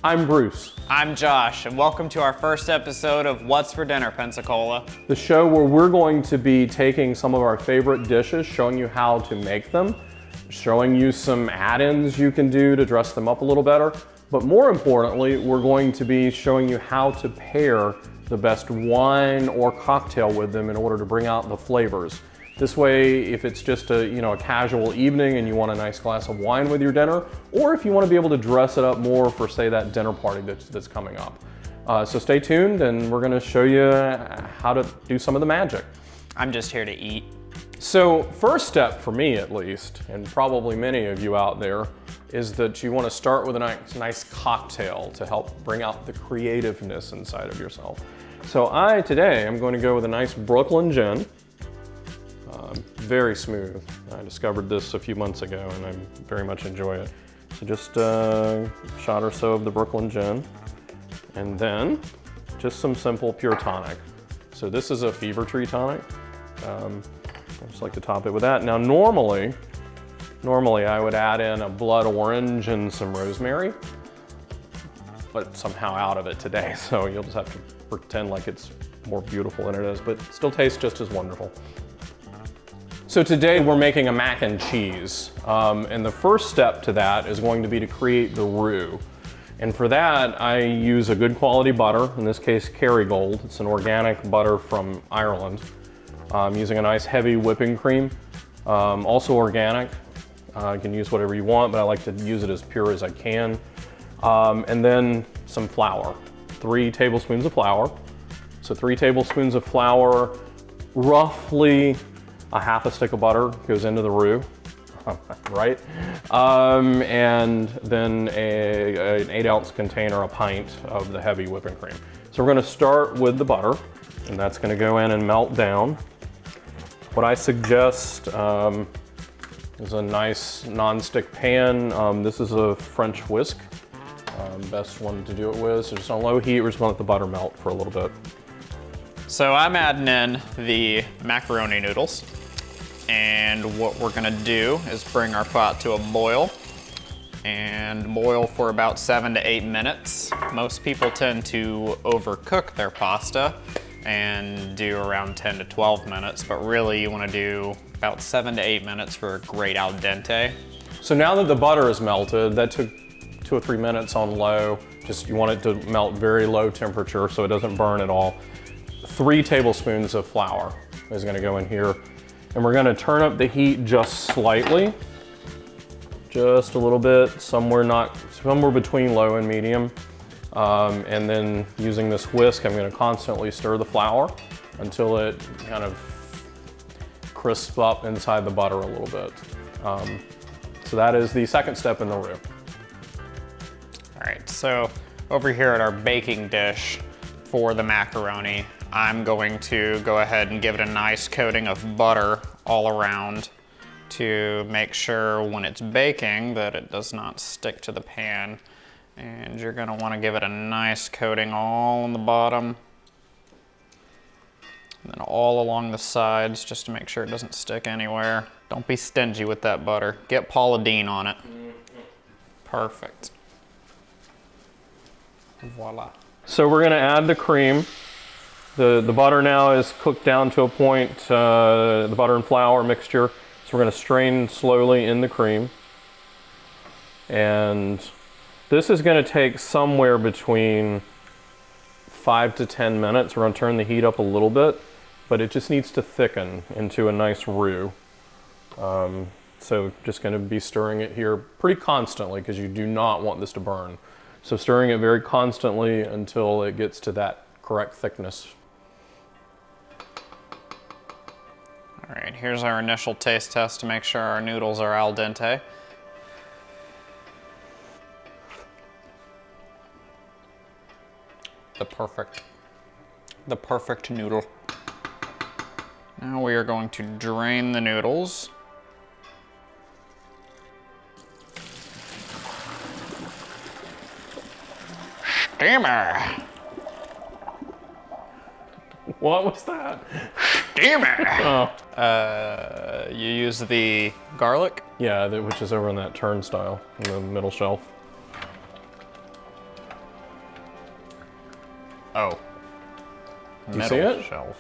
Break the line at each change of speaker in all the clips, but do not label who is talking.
I'm Bruce.
I'm Josh, and welcome to our first episode of What's for Dinner, Pensacola.
The show where we're going to be taking some of our favorite dishes, showing you how to make them, showing you some add-ins you can do to dress them up a little better. But more importantly, we're going to be showing you how to pair the best wine or cocktail with them in order to bring out the flavors. This way, if it's just a casual evening and you want a nice glass of wine with your dinner, or if you want to be able to dress it up more for, say, that dinner party that's coming up. So stay tuned, and we're going to show you how to do some of the magic.
I'm just here to eat.
So first step for me, at least, and probably many of you out there, is that you want to start with a nice cocktail to help bring out the creativeness inside of yourself. So today I'm going to go with a nice Brooklyn gin. Very smooth. I discovered this a few months ago and I very much enjoy it. So just a shot or so of the Brooklyn gin, and then just some simple pure tonic. So this is a fever tree tonic. I just like to top it with that. Now normally I would add in a blood orange and some rosemary, but somehow out of it today, so you'll just have to pretend like it's more beautiful than it is, but still tastes just as wonderful. So today we're making a mac and cheese, and the first step to that is going to be to create the roux. And for that, I use a good quality butter, in this case Kerrygold. It's an organic butter from Ireland. I'm using a nice heavy whipping cream, also organic. You can use whatever you want, but I like to use it as pure as I can. And then some flour, 3 tablespoons of flour. So 3 tablespoons of flour, roughly a half a stick of butter goes into the roux, right? And then an 8-ounce container, a pint of the heavy whipping cream. So we're gonna start with the butter, and that's gonna go in and melt down. What I suggest is a nice non-stick pan. This is a French whisk, best one to do it with. So just on low heat, we're just gonna let the butter melt for a little bit.
So I'm adding in the macaroni noodles. And what we're gonna do is bring our pot to a boil and boil for about 7 to 8 minutes. Most people tend to overcook their pasta and do around 10 to 12 minutes, but really you wanna do about 7 to 8 minutes for a great al dente.
So now that the butter is melted, that took 2 or 3 minutes on low. You want it to melt very low temperature so it doesn't burn at all. 3 tablespoons of flour is gonna go in here. And we're gonna turn up the heat just slightly, just a little bit, somewhere between low and medium. And then using this whisk, I'm gonna constantly stir the flour until it kind of crisps up inside the butter a little bit. So that is the second step in the roux.
All right, so over here at our baking dish for the macaroni, I'm going to go ahead and give it a nice coating of butter all around to make sure when it's baking that it does not stick to the pan. And you're gonna wanna give it a nice coating all on the bottom and then all along the sides just to make sure it doesn't stick anywhere. Don't be stingy with that butter. Get Paula Deen on it. Perfect. Voila.
So we're gonna add the cream. The butter now is cooked down to a point, the butter and flour mixture. So we're gonna strain slowly in the cream. And this is gonna take somewhere between 5 to 10 minutes. We're gonna turn the heat up a little bit, but it just needs to thicken into a nice roux. So just gonna be stirring it here pretty constantly because you do not want this to burn. So stirring it very constantly until it gets to that correct thickness.
All right, here's our initial taste test to make sure our noodles are al dente. The perfect noodle. Now we are going to drain the noodles. Steamer.
What was that?
Damn it!
Oh.
You use the garlic?
Yeah, which is over on that turnstile in the middle shelf.
Oh.
Do you see it?
Shelf.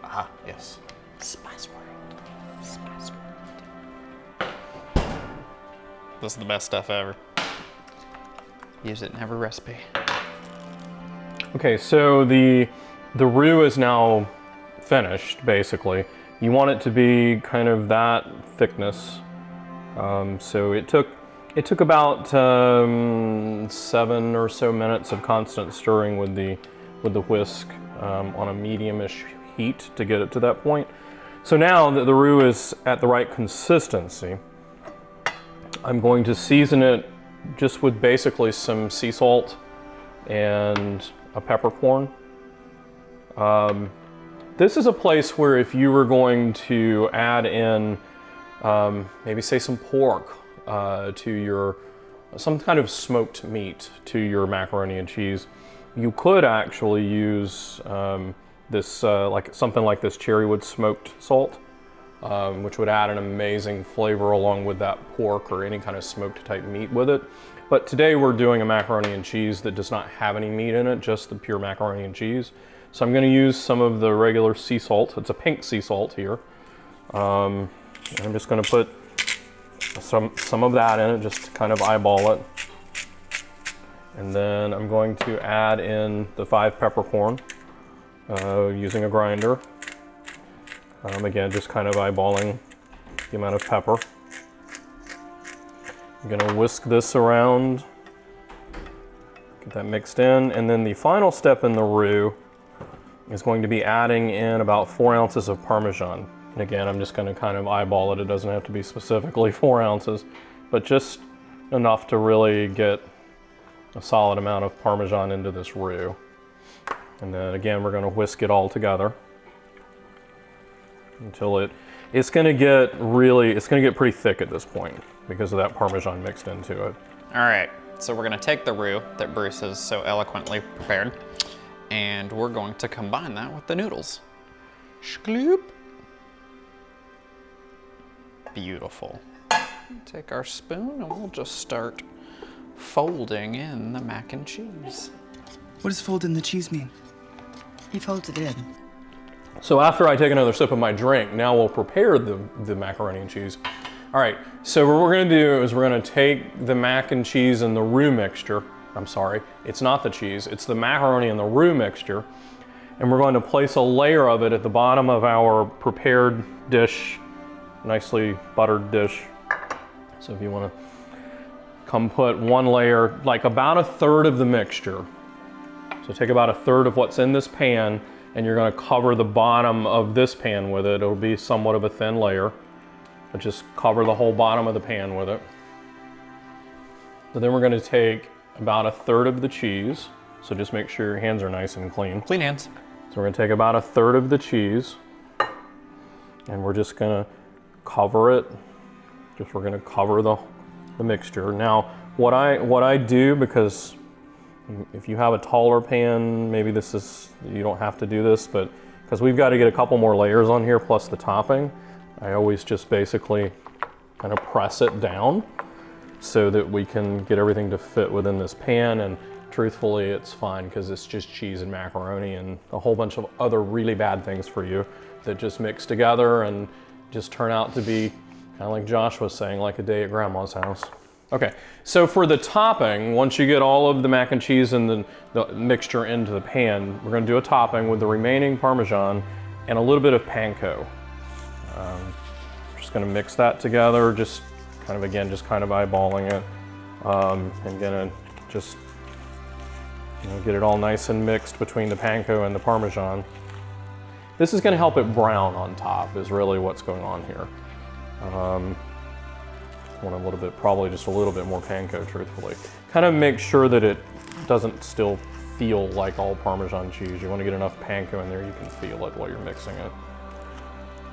Ah, yes. Spice World. Spice World. This is the best stuff ever. Use it in every recipe.
Okay, so the roux is now finished, basically. You want it to be kind of that thickness. So it took about 7 or so minutes of constant stirring with the whisk on a medium-ish heat to get it to that point. So now that the roux is at the right consistency, I'm going to season it just with basically some sea salt and a peppercorn. This is a place where if you were going to add in maybe say some pork to some kind of smoked meat to your macaroni and cheese, you could actually use like something like this cherrywood smoked salt, which would add an amazing flavor along with that pork or any kind of smoked type meat with it. But today we're doing a macaroni and cheese that does not have any meat in it, just the pure macaroni and cheese. So I'm going to use some of the regular sea salt. It's a pink sea salt here. I'm just going to put some of that in it, just to kind of eyeball it. And then I'm going to add in the 5 peppercorn using a grinder. Again, just kind of eyeballing the amount of pepper. I'm going to whisk this around, get that mixed in, and then the final step in the roux is going to be adding in about 4 ounces of Parmesan. And again, I'm just going to kind of eyeball it. It doesn't have to be specifically 4 ounces, but just enough to really get a solid amount of Parmesan into this roux. And then again, we're going to whisk it all together until it's going to get pretty thick at this point because of that Parmesan mixed into it.
All right, so we're gonna take the roux that Bruce has so eloquently prepared, and we're going to combine that with the noodles. Shkloop. Beautiful. Take our spoon and we'll just start folding in the mac and cheese.
What does folding the cheese mean? He folds it in.
So after I take another sip of my drink, now we'll prepare the macaroni and cheese. All right, so what we're gonna do is we're gonna take the mac and cheese and the roux mixture. I'm sorry, it's not the cheese, it's the macaroni and the roux mixture. And we're going to place a layer of it at the bottom of our prepared dish, nicely buttered dish. So if you wanna come put one layer, like about 1/3 of the mixture. So take about 1/3 of what's in this pan, and you're gonna cover the bottom of this pan with it. It'll be somewhat of a thin layer, but just cover the whole bottom of the pan with it. So then we're gonna take about 1/3 of the cheese. So just make sure your hands are nice and clean.
Clean hands.
So we're gonna take about 1/3 of the cheese, and we're just gonna cover it. We're gonna cover the mixture. Now, what I do, because if you have a taller pan, maybe you don't have to do this, but because we've got to get a couple more layers on here plus the topping, I always just basically kind of press it down so that we can get everything to fit within this pan. And truthfully, it's fine because it's just cheese and macaroni and a whole bunch of other really bad things for you that just mix together and just turn out to be kind of like Josh was saying, like a day at grandma's house. Okay, so for the topping, once you get all of the mac and cheese and the mixture into the pan, we're gonna do a topping with the remaining Parmesan and a little bit of panko. Just gonna mix that together, just kind of eyeballing it. And gonna just get it all nice and mixed between the panko and the Parmesan. This is gonna help it brown on top, is really what's going on here. Want a little bit, probably just a little bit more panko, truthfully. Kind of make sure that it doesn't still feel like all Parmesan cheese. You want to get enough panko in there you can feel it while you're mixing it.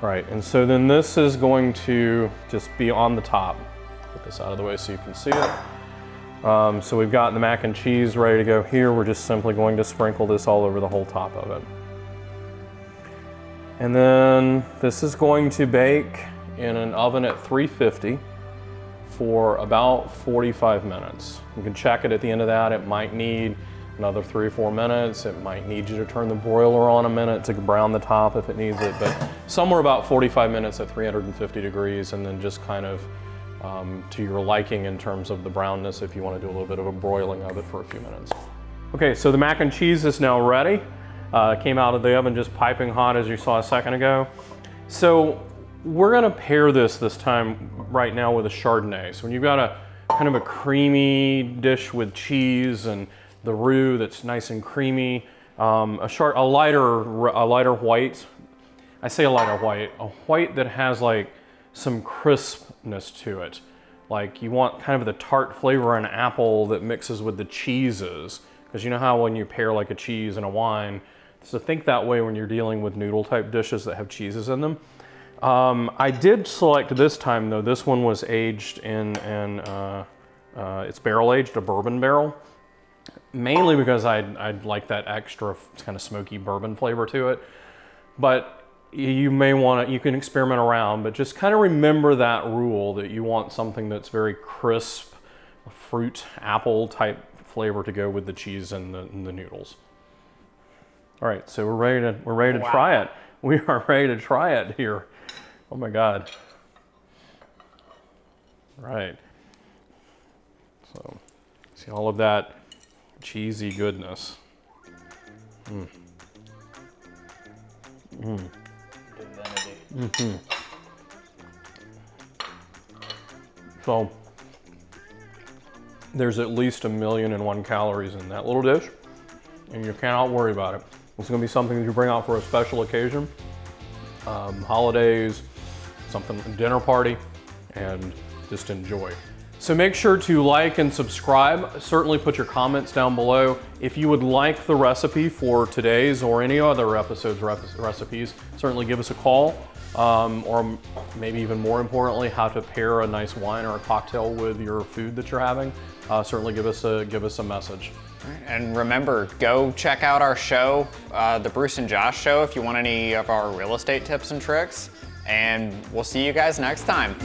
All right, and so then this is going to just be on the top. Put this out of the way so you can see it. So we've got the mac and cheese ready to go here. We're just simply going to sprinkle this all over the whole top of it. And then this is going to bake in an oven at 350 for about 45 minutes. You can check it at the end of that. It might need another 3 or 4 minutes. It might need you to turn the broiler on a minute to brown the top if it needs it, but somewhere about 45 minutes at 350 degrees, and then just kind of to your liking in terms of the brownness if you want to do a little bit of a broiling of it for a few minutes. Okay, so the mac and cheese is now ready. Came out of the oven just piping hot as you saw a second ago. So we're gonna pair this time right now with a Chardonnay. So when you've got a kind of a creamy dish with cheese and the roux that's nice and creamy, a lighter white. I say a lighter white, a white that has like some crispness to it. Like you want kind of the tart flavor in apple that mixes with the cheeses. Because you know how when you pair like a cheese and a wine, so think that way when you're dealing with noodle type dishes that have cheeses in them. I did select this time though, this one was aged in it's barrel aged, a bourbon barrel. Mainly because I'd like that extra kind of smoky bourbon flavor to it. But you can experiment around, but just kind of remember that rule that you want something that's very crisp, fruit, apple type flavor to go with the cheese and the noodles. All right, so we're ready to try it. We are ready to try it here. Oh my God. Right. So, see all of that cheesy goodness. So, there's at least 1,000,001 calories in that little dish, and you cannot worry about it. It's gonna be something that you bring out for a special occasion, holidays, something, dinner party, and just enjoy. So make sure to like and subscribe. Certainly put your comments down below. If you would like the recipe for today's or any other episode's recipes, certainly give us a call. Or maybe even more importantly, how to pair a nice wine or a cocktail with your food that you're having. Certainly give us a message.
And remember, go check out our show, the Bruce and Josh Show, if you want any of our real estate tips and tricks. And we'll see you guys next time.